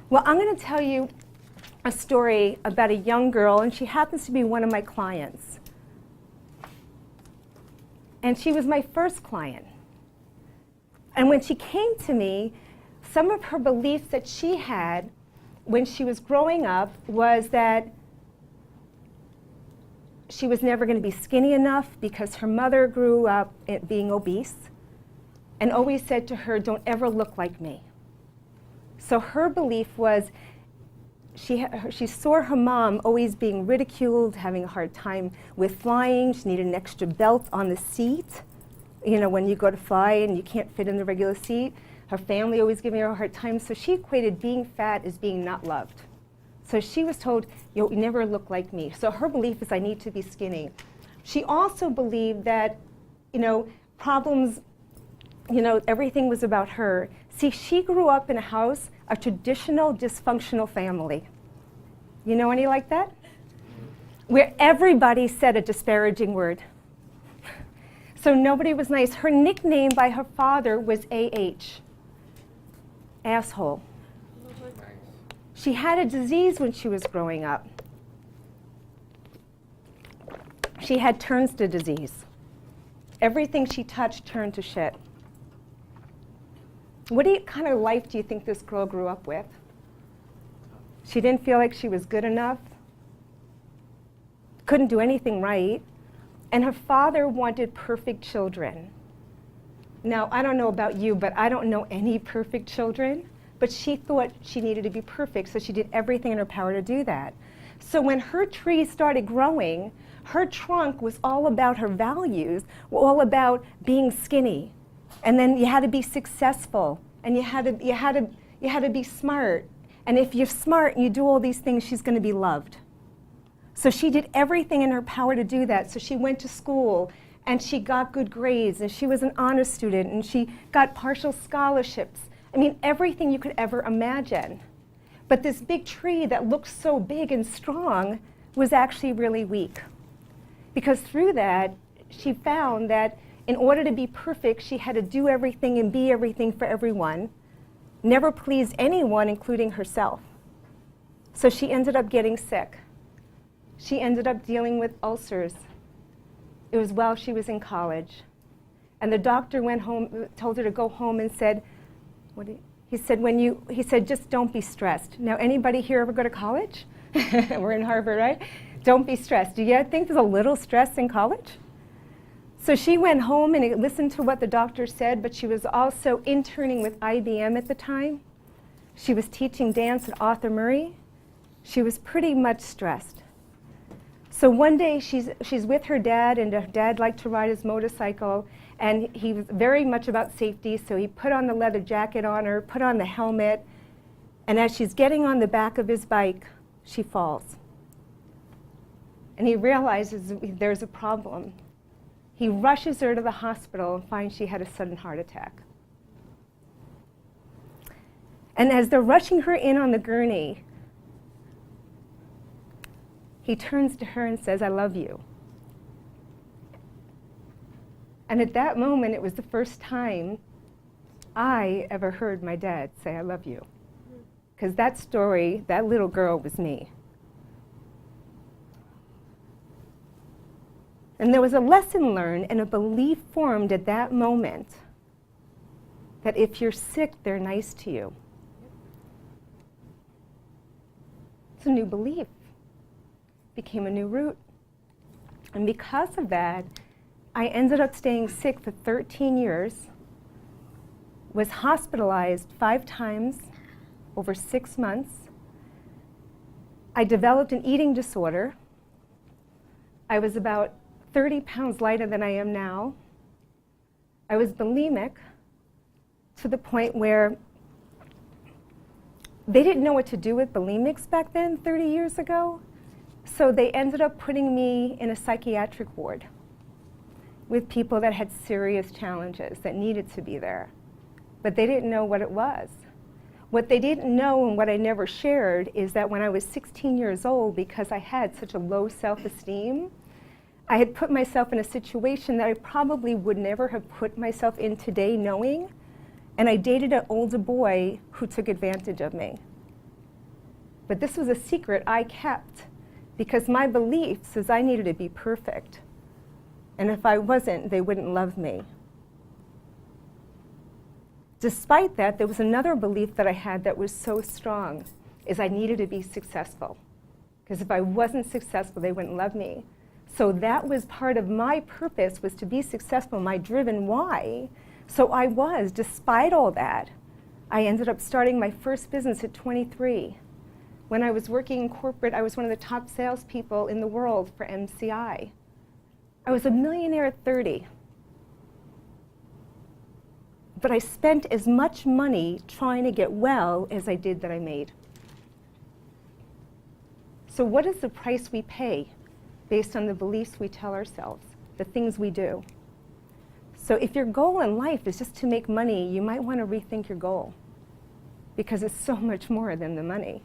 Well, I'm going to tell you a story about a young girl, and she happens to be one of my clients. And she was my first client. And when she came to me, some of her beliefs that she had when she was growing up was that she was never going to be skinny enough because her mother grew up being obese and always said to her, "Don't ever look like me." So her belief was she saw her mom always being ridiculed, having a hard time with flying. She needed an extra belt on the seat. You know, when you go to fly and you can't fit in the regular seat. Her family always giving her a hard time. So she equated being fat as being not loved. So she was told, "You'll never look like me." So her belief is, I need to be skinny. She also believed that, problems, everything was about her. See, she grew up in a house, a traditional dysfunctional family. You know any like that? Where everybody said a disparaging word. So nobody was nice. Her nickname by her father was AH, asshole. She had a disease when she was growing up. She had Turnstone disease. Everything she touched turned to shit. What kind of life do you think this girl grew up with? She didn't feel like she was good enough, couldn't do anything right, and her father wanted perfect children. Now, I don't know about you, but I don't know any perfect children. But she thought she needed to be perfect, so she did everything in her power to do that. So when her tree started growing, her trunk was all about her values, all about being skinny. And then you had to be successful, and you had to be smart. And if you're smart and you do all these things, she's going to be loved. So she did everything in her power to do that. So she went to school, and she got good grades, and she was an honor student, and she got partial scholarships. I mean, everything you could ever imagine. But this big tree that looked so big and strong was actually really weak. Because through that, she found that in order to be perfect, she had to do everything and be everything for everyone, never pleased anyone, including herself. So she ended up getting sick. She ended up dealing with ulcers. It was while she was in college. And the doctor went home, told her to go home and said, he said, just don't be stressed. Now, anybody here ever go to college? We're in Harvard, right? Don't be stressed. Do you think there's a little stress in college? So she went home and listened to what the doctor said, but she was also interning with IBM at the time. She was teaching dance at Arthur Murray. She was pretty much stressed. So one day she's with her dad, and her dad liked to ride his motorcycle, and he was very much about safety, so he put on the leather jacket on her, put on the helmet, and as she's getting on the back of his bike, she falls. And he realizes there's a problem. He rushes her to the hospital and finds she had a sudden heart attack. And as they're rushing her in on the gurney, he turns to her and says, "I love you." And at that moment, it was the first time I ever heard my dad say, "I love you." Because that story, that little girl was me. And there was a lesson learned and a belief formed at that moment that if you're sick, they're nice to you. It's a new belief. Became a new root. And because of that, I ended up staying sick for 13 years, was hospitalized 5 times over 6 months. I developed an eating disorder. I was about 30 pounds lighter than I am now. I was bulimic to the point where they didn't know what to do with bulimics back then, 30 years ago. So they ended up putting me in a psychiatric ward with people that had serious challenges that needed to be there. But they didn't know what it was. What they didn't know, and what I never shared, is that when I was 16 years old, because I had such a low self-esteem, I had put myself in a situation that I probably would never have put myself in today knowing, and I dated an older boy who took advantage of me. But this was a secret I kept because my belief was I needed to be perfect. And if I wasn't, they wouldn't love me. Despite that, there was another belief that I had that was so strong, is I needed to be successful. Because if I wasn't successful, they wouldn't love me. So that was part of my purpose, was to be successful, my driven why. So I was, despite all that. I ended up starting my first business at 23. When I was working in corporate, I was one of the top salespeople in the world for MCI. I was a millionaire at 30. But I spent as much money trying to get well as I did that I made. So what is the price we pay based on the beliefs we tell ourselves, the things we do? So if your goal in life is just to make money, you might want to rethink your goal, because it's so much more than the money.